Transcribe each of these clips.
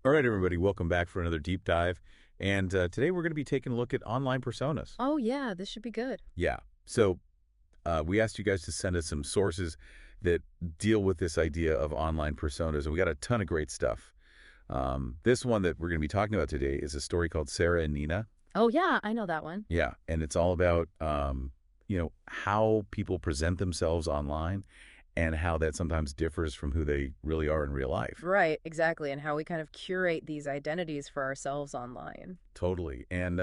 All right, everybody, welcome back for another deep dive. And today we're going to be taking a look at online personas. Oh, yeah, this should be good. Yeah. So we asked you guys to send us some sources that deal with this idea of online personas, and we got a ton of great stuff. This one that we're going to be talking about today is a story called Sara and Nina. Oh, yeah, I know that one. Yeah, and it's all about, how people present themselves online and how that sometimes differs from who they really are in real life. Right, exactly, and how we kind of curate these identities for ourselves online. Totally. And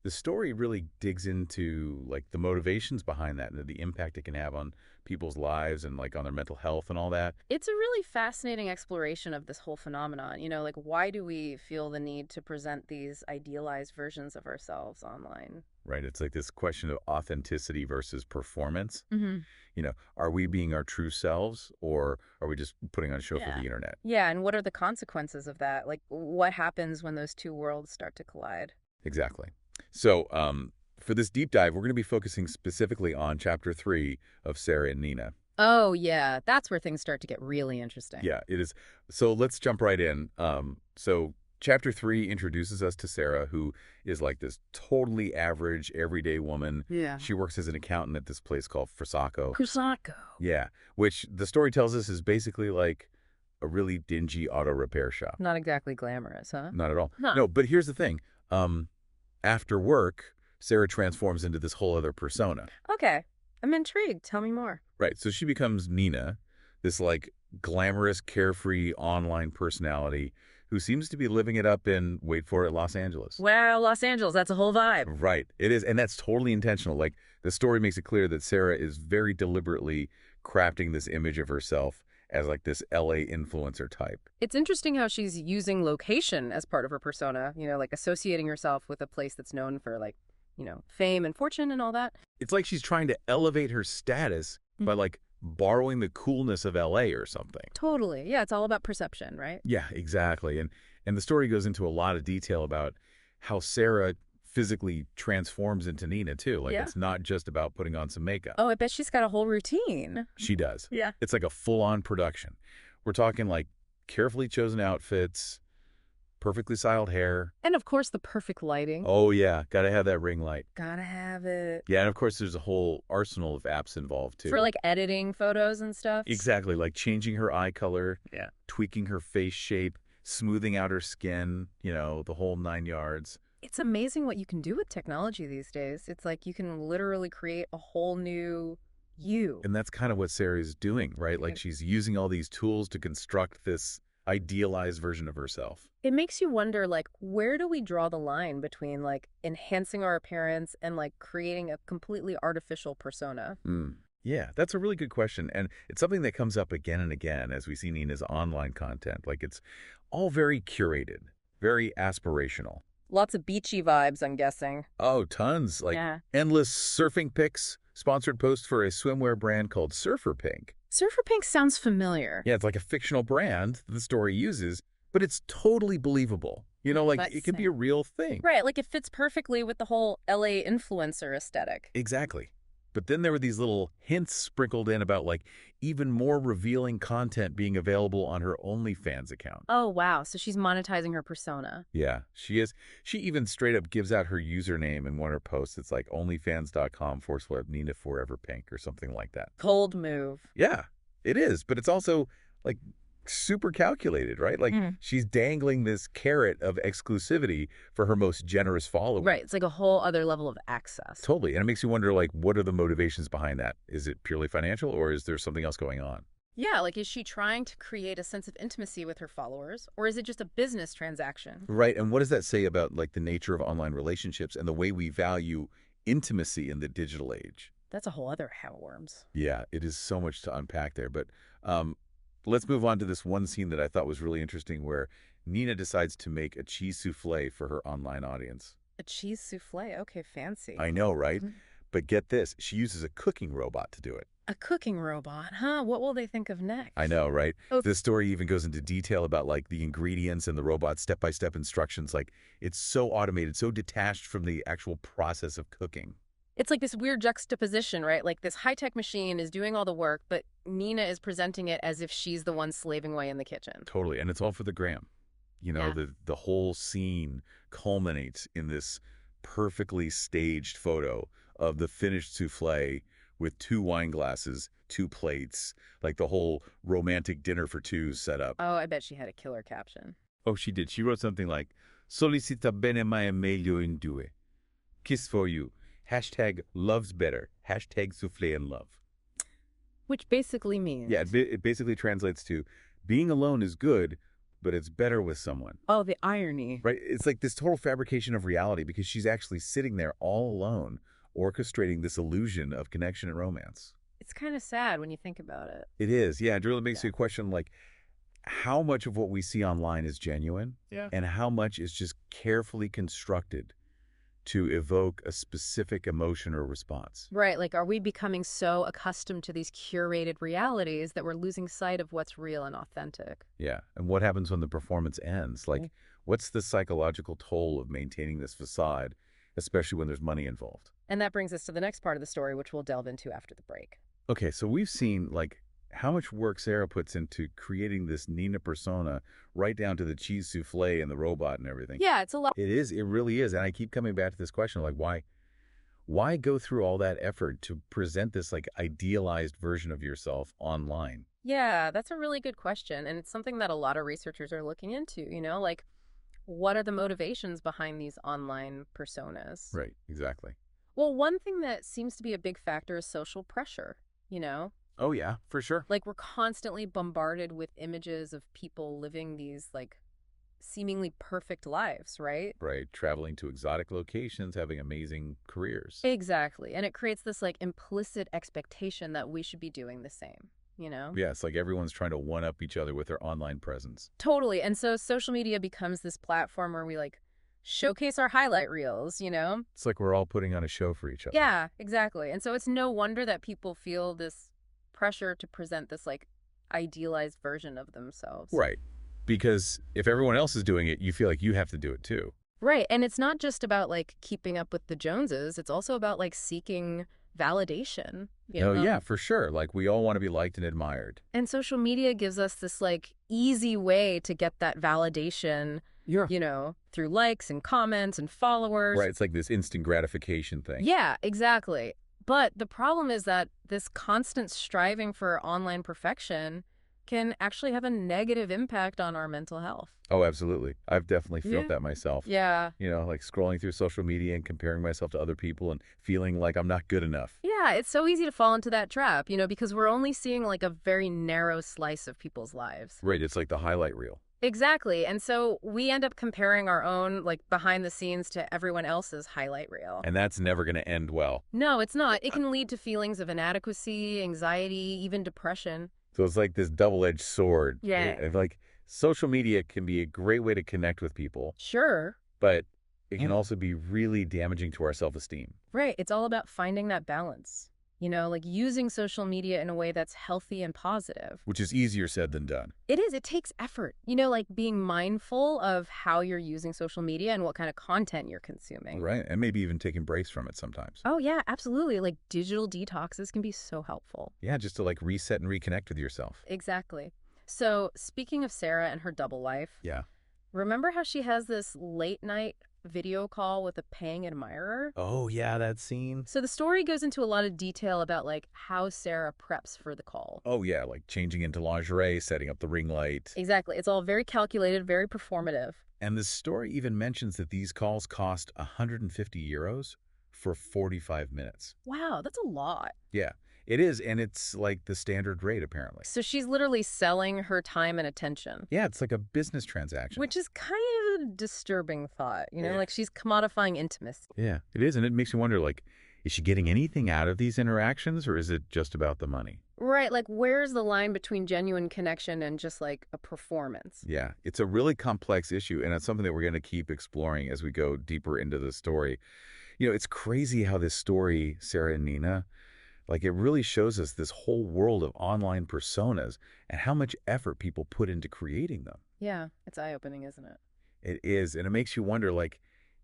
the story really digs into like the motivations behind that and the impact it can have on people's lives and like on their mental health and all that. It's a really fascinating exploration of this whole phenomenon. Like why do we feel the need to present these idealized versions of ourselves online? Right. It's like this question of authenticity versus performance. Mm-hmm. Are we being our true selves or are we just putting on a show for Yeah. the internet? Yeah, and what are the consequences of that? Like, what happens when those two worlds start to collide? Exactly. So for this deep dive, we're going to be focusing specifically on chapter 3 of Sara and Nina. Oh, yeah, that's where things start to get really interesting. Yeah, it is. So let's jump right in. So chapter 3 introduces us to Sara, who is like this totally average, everyday woman. Yeah. She works as an accountant at this place called Frisacco. Kusako. Yeah, which the story tells us is basically like a really dingy auto repair shop. Not exactly glamorous, huh? Not at all. Huh. No, but here's the thing. After work, Sara transforms into this whole other persona. Okay. I'm intrigued. Tell me more. Right. So she becomes Nina, this like glamorous, carefree online personality who seems to be living it up in, wait for it, Los Angeles. Wow, Los Angeles, that's a whole vibe. Right. It is. And that's totally intentional. Like the story makes it clear that Sara is very deliberately crafting this image of herself as like this LA influencer type. It's interesting how she's using location as part of her persona, like associating herself with a place that's known for fame and fortune and all that. It's like she's trying to elevate her status by like borrowing the coolness of LA or something. Totally. Yeah, it's all about perception, right? Yeah, exactly. And the story goes into a lot of detail about how Sara physically transforms into Nina too. Like it's not just about putting on some makeup. Oh, I bet she's got a whole routine. She does. Yeah. It's like a full-on production. We're talking like carefully chosen outfits, perfectly styled hair. And of course, the perfect lighting. Oh yeah, gotta have that ring light. Gotta have it. Yeah, and of course there's a whole arsenal of apps involved too. For like editing photos and stuff. Exactly, like changing her eye color, Yeah. tweaking her face shape, smoothing out her skin, the whole 9 yards. It's amazing what you can do with technology these days. It's like you can literally create a whole new you. And that's kind of what Sara's doing, right? Like she's using all these tools to construct this idealized version of herself. It makes you wonder, like, where do we draw the line between, like, enhancing our appearance and, like, creating a completely artificial persona? Yeah, that's a really good question. And it's something that comes up again and again as we see Nina's online content. Like it's all very curated, very aspirational. Lots of beachy vibes, I'm guessing. Oh, tons. Like endless surfing pics, sponsored posts for a swimwear brand called Surfer Pink. Surfer Pink sounds familiar. Yeah, it's like a fictional brand the story uses, but it's totally believable. Like it could be a real thing. Right, like it fits perfectly with the whole LA influencer aesthetic. Exactly. But then there were these little hints sprinkled in about like even more revealing content being available on her OnlyFans account. Oh, wow. So she's monetizing her persona. Yeah, she is. She even straight up gives out her username in one of her posts. It's like onlyfans.com/Nina Forever Pink or something like that. Cold move. Yeah, it is. But it's also like super calculated, right? Like she's dangling this carrot of exclusivity for her most generous followers. Right. It's like a whole other level of access. Totally. And it makes you wonder, like, what are the motivations behind that? Is it purely financial or is there something else going on? Yeah, like is she trying to create a sense of intimacy with her followers or is it just a business transaction? Right. And what does that say about like the nature of online relationships and the way we value intimacy in the digital age? That's a whole other can of worms. Yeah, it is so much to unpack there. But let's move on to this one scene that I thought was really interesting where Nina decides to make a cheese soufflé for her online audience. A cheese soufflé? Okay, fancy. I know, right? But get this, she uses a cooking robot to do it. A cooking robot, huh? What will they think of next? I know, right? Oh. This story even goes into detail about like the ingredients and the robot's step-by-step instructions. Like it's so automated, so detached from the actual process of cooking. It's like this weird juxtaposition, right? Like this high-tech machine is doing all the work, but Nina is presenting it as if she's the one slaving away in the kitchen. Totally. And it's all for the gram. You know, Yeah. the whole scene culminates in this perfectly staged photo of the finished souffle with two wine glasses, two plates, like the whole romantic dinner for two set up. Oh, I bet she had a killer caption. Oh, she did. She wrote something like, Solicita bene mai meglio in due. Kiss for you. Hashtag loves better. Hashtag souffle and love. Which basically means... Yeah, it basically translates to being alone is good, but it's better with someone. Oh, the irony. Right? It's like this total fabrication of reality because she's actually sitting there all alone, orchestrating this illusion of connection and romance. It's kind of sad when you think about it. It is. Yeah, it really makes you question, like, how much of what we see online is genuine and how much is just carefully constructed to evoke a specific emotion or response. Right, like, are we becoming so accustomed to these curated realities that we're losing sight of what's real and authentic? Yeah, and what happens when the performance ends? Like, what's the psychological toll of maintaining this facade, especially when there's money involved? And that brings us to the next part of the story, which we'll delve into after the break. Okay, so we've seen, like, how much work Sara puts into creating this Nina persona, right down to the cheese souffle and the robot and everything. Yeah, it's a lot. It is. It really is. And I keep coming back to this question, like, why go through all that effort to present this, like, idealized version of yourself online? Yeah, that's a really good question. And it's something that a lot of researchers are looking into, you know, like, what are the motivations behind these online personas? Right, exactly. Well, one thing that seems to be a big factor is social pressure, you know? Oh, yeah, for sure. Like, we're constantly bombarded with images of people living these, like, seemingly perfect lives, right? Right, traveling to exotic locations, having amazing careers. Exactly. And it creates this, like, implicit expectation that we should be doing the same, you know? Yeah, it's like everyone's trying to one-up each other with their online presence. Totally. And so social media becomes this platform where we, like, showcase our highlight reels, you know? It's like we're all putting on a show for each other. Yeah, exactly. And so it's no wonder that people feel this pressure to present this, like, idealized version of themselves. Right. Because if everyone else is doing it, you feel like you have to do it too. Right. And it's not just about, like, keeping up with the Joneses. It's also about, like, seeking validation. Oh, yeah, for sure. Like, we all want to be liked and admired. And social media gives us this, like, easy way to get that validation, you know, through likes and comments and followers. Right. It's like this instant gratification thing. Yeah, exactly. But the problem is that this constant striving for online perfection can actually have a negative impact on our mental health. Oh, absolutely. I've definitely felt that myself. Yeah. You know, like scrolling through social media and comparing myself to other people and feeling like I'm not good enough. Yeah, it's so easy to fall into that trap, you know, because we're only seeing, like, a very narrow slice of people's lives. Right. It's like the highlight reel. Exactly. And so we end up comparing our own, like, behind the scenes to everyone else's highlight reel. And that's never going to end well. No, it's not. It can lead to feelings of inadequacy, anxiety, even depression. So it's like this double-edged sword. Yeah. Like, social media can be a great way to connect with people, Sure. but it can also be really damaging to our self-esteem. Right. It's all about finding that balance, you know, like using social media in a way that's healthy and positive. Which is easier said than done. It is. It takes effort, you know, like being mindful of how you're using social media and what kind of content you're consuming. Right. And maybe even taking breaks from it sometimes. Oh, yeah, absolutely. Like digital detoxes can be so helpful. Yeah, just to like reset and reconnect with yourself. Exactly. So speaking of Sara and her double life, Yeah. remember how she has this late night video call with a paying admirer? Oh, yeah, that scene. So the story goes into a lot of detail about, like, how Sara preps for the call. Oh, yeah, like changing into lingerie, setting up the ring light. Exactly. It's all very calculated, very performative. And the story even mentions that these calls cost 150 euros for 45 minutes. Wow, that's a lot. Yeah, it is. And it's like the standard rate, apparently. So she's literally selling her time and attention. Yeah, it's like a business transaction. Which is kind of a disturbing thought, you know? Yeah. Like, she's commodifying intimacy. Yeah, it is. And it makes you wonder, like, is she getting anything out of these interactions or is it just about the money? Right, like, where's the line between genuine connection and just, like, a performance? Yeah, it's a really complex issue, and it's something that we're going to keep exploring as we go deeper into the story. You know, it's crazy how this story, Sara and Nina, like, it really shows us this whole world of online personas and how much effort people put into creating them. Yeah, it's eye-opening, isn't it? It is, and it makes you wonder, like,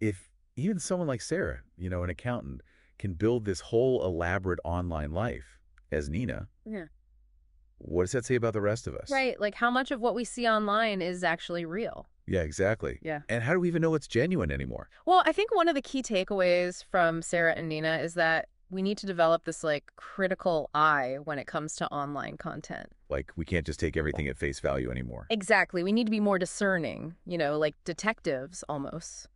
if even someone like Sara, you know, an accountant, can build this whole elaborate online life as Nina. Yeah. What does that say about the rest of us? Right, like, how much of what we see online is actually real? Yeah, exactly. Yeah. And how do we even know it's genuine anymore? Well, I think one of the key takeaways from Sara and Nina is that we need to develop this like critical eye when it comes to online content. Like, we can't just take everything at face value anymore. Exactly. We need to be more discerning, like detectives almost.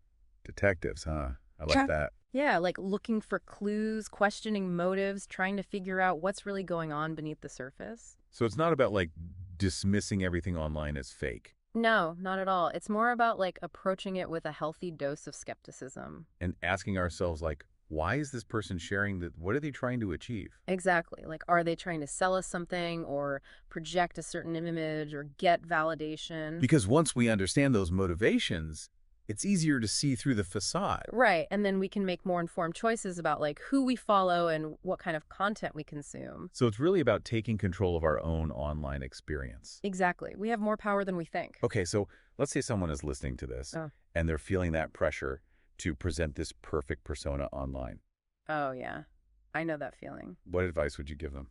Detectives, huh? I like Yeah. that. Yeah, like looking for clues, questioning motives, trying to figure out what's really going on beneath the surface. So it's not about, like, dismissing everything online as fake No, not at all. It's more about like approaching it with a healthy dose of skepticism. and asking ourselves, like, why is this person sharing that? What are they trying to achieve? Exactly. Like, are they trying to sell us something or project a certain image or get validation? Because once we understand those motivations, it's easier to see through the facade. Right. And then we can make more informed choices about like who we follow and what kind of content we consume. So it's really about taking control of our own online experience. Exactly. We have more power than we think. Okay, so let's say someone is listening to this Oh. and they're feeling that pressure to present this perfect persona online. Oh, yeah. I know that feeling. What advice would you give them?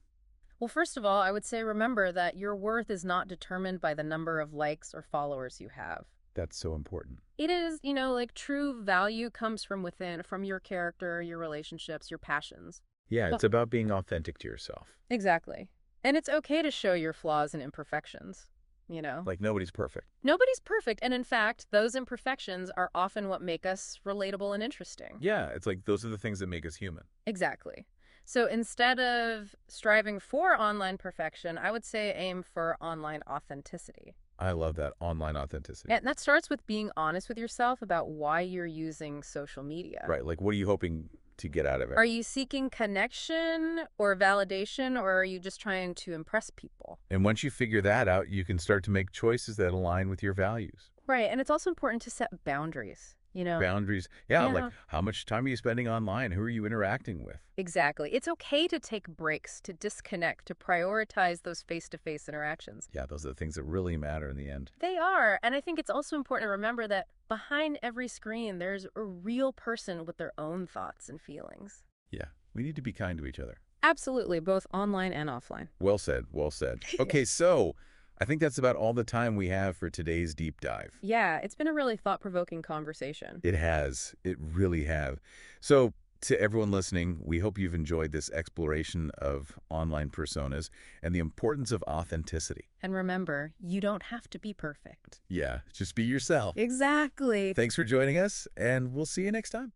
Well, first of all, I would say remember that your worth is not determined by the number of likes or followers you have. That's so important. It is, like true value comes from within, from your character, your relationships, your passions. Yeah, it's about being authentic to yourself. Exactly. And it's okay to show your flaws and imperfections, Like, nobody's perfect. Nobody's perfect. And in fact, those imperfections are often what make us relatable and interesting. Yeah, it's like those are the things that make us human. Exactly. So instead of striving for online perfection, I would say aim for online authenticity. I love that, online authenticity. And that starts with being honest with yourself about why you're using social media. Right, like what are you hoping to get out of it? Are you seeking connection or validation, or are you just trying to impress people? And once you figure that out, you can start to make choices that align with your values. Right. And it's also important to set boundaries, Boundaries. Yeah, Yeah. like how much time are you spending online? Who are you interacting with? Exactly. It's okay to take breaks, to disconnect, to prioritize those face-to-face interactions. Yeah, those are the things that really matter in the end. They are. And I think it's also important to remember that behind every screen, there's a real person with their own thoughts and feelings. Yeah, we need to be kind to each other. Absolutely, both online and offline. Well said, well said. Okay, so I think that's about all the time we have for today's deep dive. Yeah, it's been a really thought-provoking conversation. It has. It really have. So to everyone listening, we hope you've enjoyed this exploration of online personas and the importance of authenticity. And remember, you don't have to be perfect. Yeah, just be yourself. Exactly. Thanks for joining us, and we'll see you next time.